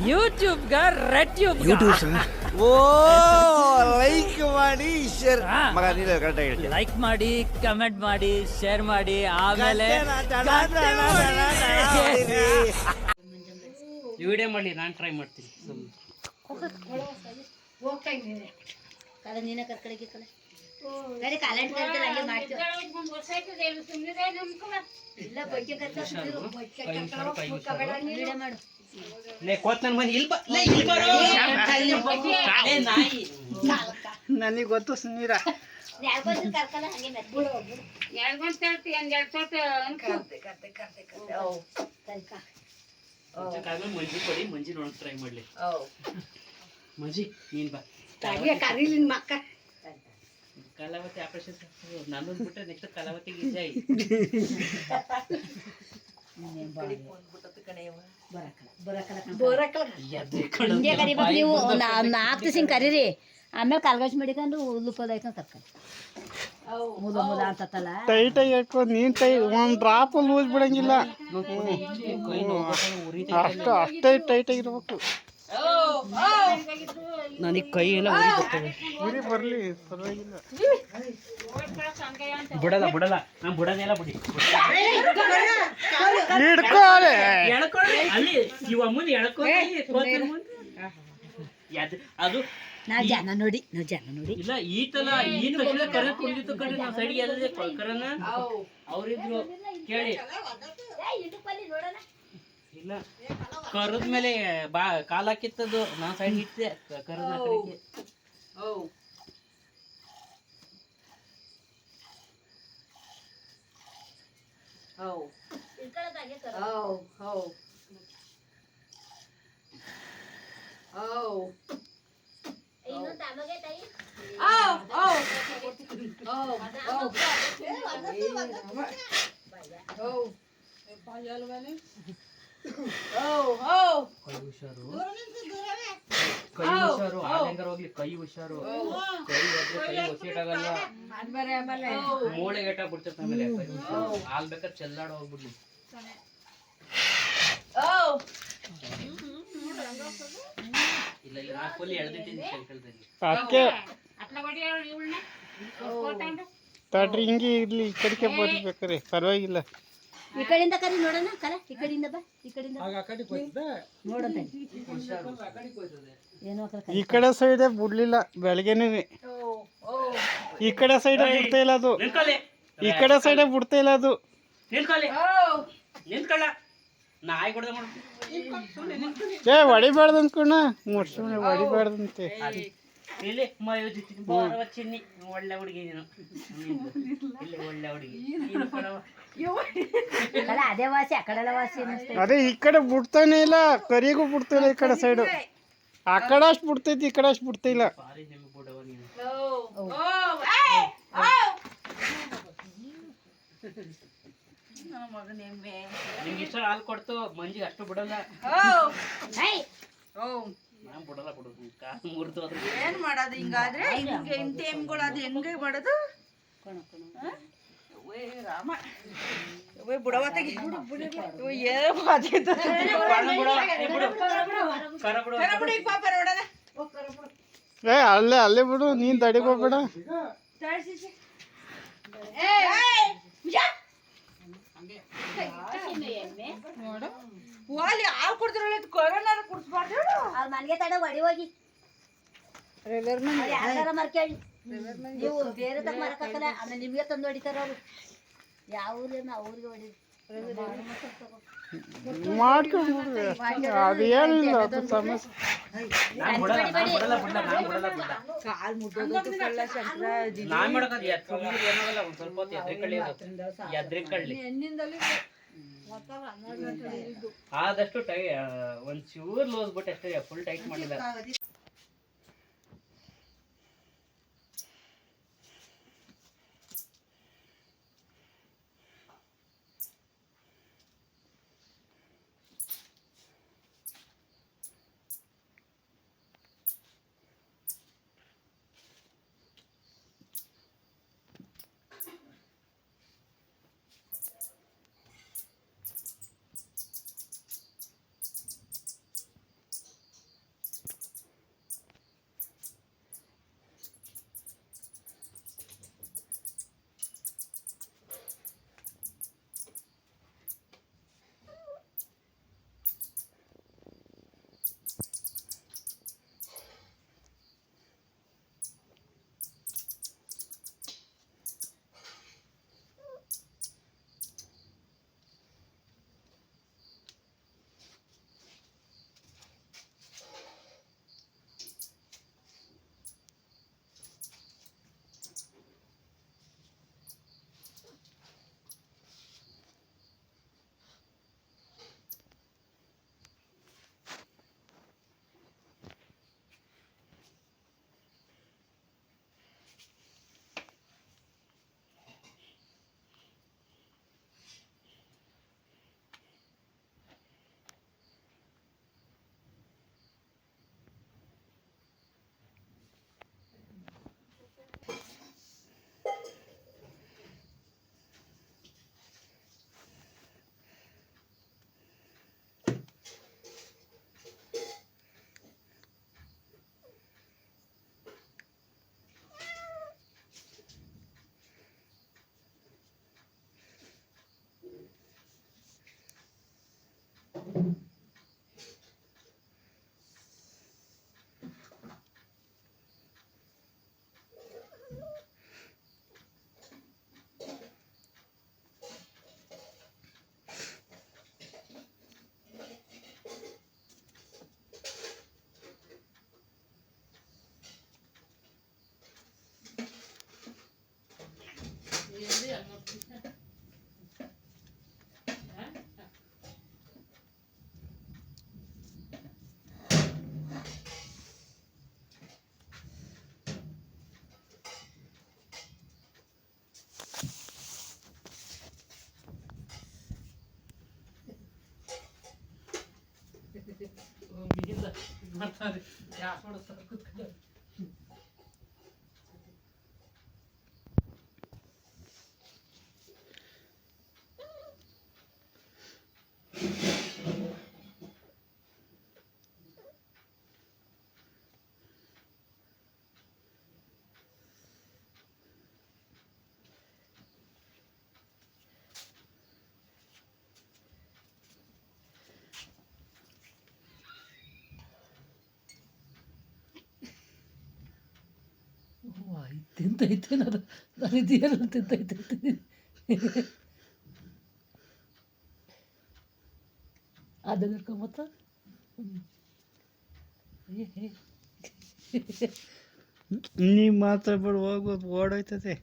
ಯೂಟ್ಯೂಬ್ಗ red tube ಓ like ಮಾಡಿ share ಮಗ ನೀನು ಕರೆಕ್ಟ್ ಆಗಿ ಲೈಕ್ ಮಾಡಿ ಕಮೆಂಟ್ ಮಾಡಿ ಶೇರ್ ಮಾಡಿ ಆಮೇಲೆ ವಿಡಿಯೋ ಮಾಡಿ ನಾನು ಟ್ರೈ ಮಾಡ್ತೀನಿ ನೀನೇ ಕರ್ಕಳಿಗೆ ಕಳೆ ಗಾಡಿ ಕಾಲಂಟ್ ಕರ್ತಾರೆ ಹಂಗೆ ಮಾಡ್ತೀವಿ ಇಲ್ಲ ಬಗ್ಗೆ ವಿಡಿಯೋ ಮಾಡು ನನಗೆ ಗೊತ್ತು ಸುನೀರ ಕರ್ಕಲ್ಲ ಹಂಗೆ ಮಂಜಿ ಕೊಡಿ ಮಂಜಿ ನೋಡಕ್ ಟ್ರೈ ಮಾಡ್ಲಿ ಮಂಜಿ ನೀನ್ ಬಾ ಕರೀಲಿ ಮಕ್ಕ ಕಲಾವತಿ ಆಪರೇಷನ್ ನಾನೊಂದು ಬಿಟ್ರೆ ನೆಕ್ಸ್ಟ್ ಕಲಾವತಿ ಗಿಜಾಯಿ ನೀವು 4 ದಿವಸ ಕರೀರಿ ಆಮೇಲೆ ಕಾಲ್ಗಾಸ್ ಮಾಡಿಕೊಂಡು ಉಲ್ಲುಪದ ಐತ ತರ್ಕ ಮುದ ಮುದ ಅಂತಲ್ಲ ಟೈಟಾಗಿ ಇಟ್ಕೊಂಡು ನೀನು ಒಂದು ಡ್ರಾಪ್ ಲೂಸ್ ಬಿಡಂಗಿಲ್ಲ ಅಷ್ಟೇ ಟೈಟಾಗಿರ್ಬೇಕು ನನಗೆ ಕೈ ಎಲ್ಲ ಉರಿ ಬರಲಿ ಪರವಾಗಿಲ್ಲ ಬಿಡಲ್ಲ ನಾನು ಬಿಡೋದೆಲ್ಲ ಬಿಡಿ ಹಿಡ್ಕೋಲೆ ಅಲ್ಲಿ ಇವ ಮುಂದೆ ಅದು ನಾವು ಜನ ನೋಡಿ ಇಲ್ಲ ಈ ತಕ್ಷಣ ಕರೆ ಕುಡಿದಿತ್ತು ಕಡೆ ನಾವು ಸೈಡ್ಗೆ ಎಲ್ಲ ಕರನ ಅವ್ರಿದ್ರು ಕೇಳಿ ಇಲ್ಲ ಕರದ ಮೇಲೆ ಬಾ ಕಾಲ್ ಹಾಕಿತ್ತದು ನಾ ಸೈಡ್ ಇಟ್ಟೆ ಕರದ ಕಡೆಗೆ ಕೈ ಹುಷಾರು ಆಲೆಂಗರ್ ಹೋಗ್ಲಿ ಕೈ ಹುಷಾರು ಕೈ ಹೊಸಿಟಾಗಲ್ಲ ಮೂಳೆ ಗೇಟ ಬಿಡ್ತೈತೆ ಆಮೇಲೆ ಹಾಲ್ ಬೇಕಾದ್ರೆ ಚೆಲ್ಲಾಡ ಹೋಗ್ಬಿಡ್ಲಿ ಇಲ್ಲ ಇಲ್ಲ ನಾ ಫುಲ್ ಎಳ್ದಿದ್ದೀನಿ ಸೈಕಲ್ದಲ್ಲಿ ಅದಕ್ಕೆ ತಡ್ರಿ ಹಿಂಗೆ ಇರ್ಲಿ ಈ ಕಡೆಗೆ ಬರ್ಬೇಕಾರೆ ಪರವಾಗಿಲ್ಲ ಈ ಕಡೆಯಿಂದ ಕರಿ ನೋಡೋಣ ಕಲ ಈ ಕಡೆಯಿಂದ ಬಾ ಈ ಕಡೆಯಿಂದ ನೋಡೋಣ ಏನೋ ಈ ಕಡೆ ಸೈಡೇ ಬಿಡ್ಲಿಲ್ಲ ಬೆಳಗ್ಗೆನೇ ಈ ಕಡೆ ಸೈಡೇ ಬಿಡ್ತಾ ಇಲ್ಲ ಅದು ಈ ಕಡೆ ಸೈಡೇ ಬಿಡ್ತಾ ಇಲ್ಲ ಅದು ನಿಂತ್ಕೊಳ್ಳ ನಾಯಿ ಕೊಡ್ದ ಏ ಹೊಡಿಬಾರ್ದು ಅನ್ಕೋಣ ಮುಡ್ಸುಮ್ಮನೆ ಹೊಡಿಬಾರ್ದಂತೆ ಇಲ್ಲಿ ಚಿನ್ನಿ ಒಳ್ಳೆ ಹುಡುಗಿ ನೀನು ಇಲ್ಲಿ ಒಳ್ಳೆ ಹುಡುಗಿ ಅದೇ ವಾಸಿ ಆ ಕಡೆ ವಾಸಿ ಅದೇ ಈ ಕಡೆ ಬಿಡ್ತಾನೆ ಇಲ್ಲ ಕರಿಗೂ ಬಿಡ್ತಾ ಇಲ್ಲ ಈ ಕಡೆ ಸೈಡು ಆ ಕಡೆ ಅಷ್ಟು ಬಿಡ್ತೈತಿ ಈ ಕಡೆ ಅಷ್ಟು ಬಿಡ್ತಾ ಇಲ್ಲ ಭಾರಿ ನಿಮ್ಗೆ ಬಿಡವ ನೀನು ನಿಮ್ಗೆ ಇಷ್ಟ ಹಾಲು ಕೊಡ್ತು ಮಂಜಿಗೆ ಅಷ್ಟು ಬಿಡಲ್ಲ ನಾನ್ ಬಿಡಲ್ಲ ಬಿಡೋದು ಕಾಲು ಮುರಿದು ಏನ್ ಮಾಡೋದು ಹಿಂಗಾದ್ರೆ ಹಿಂಗೆ ಇಂತ ಎಮ್ಗಳು ಅದು ಹೆಂಗೆ ಮಾಡೋದು ರಾಮ ಬುಡವತ್ತಾಗಿ ಪಾಪ ನೋಡೋಣ ಏ ಅಲ್ಲೇ ಬಿಡು ನೀನ್ ತಡಿಗೆ ಹೋಗ್ಬೇಡ ನೋಡು ಅಲ್ಲಿ ಹಾಲು ಕೊಡ್ತಿರಲ್ಲ ಕೊರೋನಾ ಕುಡಿಸ್ಬಾರ್ದು ಅವ್ರ ಮನೆಗೆ ತಡ ಹೊಡಿ ಹೋಗಿ ಯಾರ ಮರ್ಕೇಳಿ ನೀವು ಬೇರೆ ತಗ ಮರಕಲ್ಲ ಆಮೇಲೆ ನಿಮ್ಗೆ ತಂದು ಹೊಡಿತಾರ ಅವರು ಯಾವ ಊರೇನ ಅವ್ರಿಗೆ ಹೊಡಿ ಮಾಡ್ಕೊಂಡು ಅದು ಏನಿಲ್ಲ ಅದು ಸಮಸ್ಯೆ ಕಾಲ್ ಮುಟ್ಟೋದು ಕಳ್ಳ ಶಂಕರ ನಾನ್ ಮಾಡೋದು ಏನಾಗಲ್ಲ ಒಂದ್ ಸ್ವಲ್ಪ ಹೊತ್ತು ಎದ್ರಿ ಕಳ್ಳಿ ಆದಷ್ಟು ಒಂದ್ ಚೂರ್ ಲೋಸ್ ಬಿಟ್ಟು ಅಷ್ಟೇ ಫುಲ್ ಟೈಟ್ ಮಾಡಿಲ್ಲ ತಿಂತೈತೆ ನನಗೇನು ತಿಂತೈತೆ ಅದಕ್ಕೆ ಮತ್ತು ನೀ ಮಾತಾಡ್ಬೇಡ ಹೋಗ್ಬೋದು ಓಡೋಯ್ತದೆ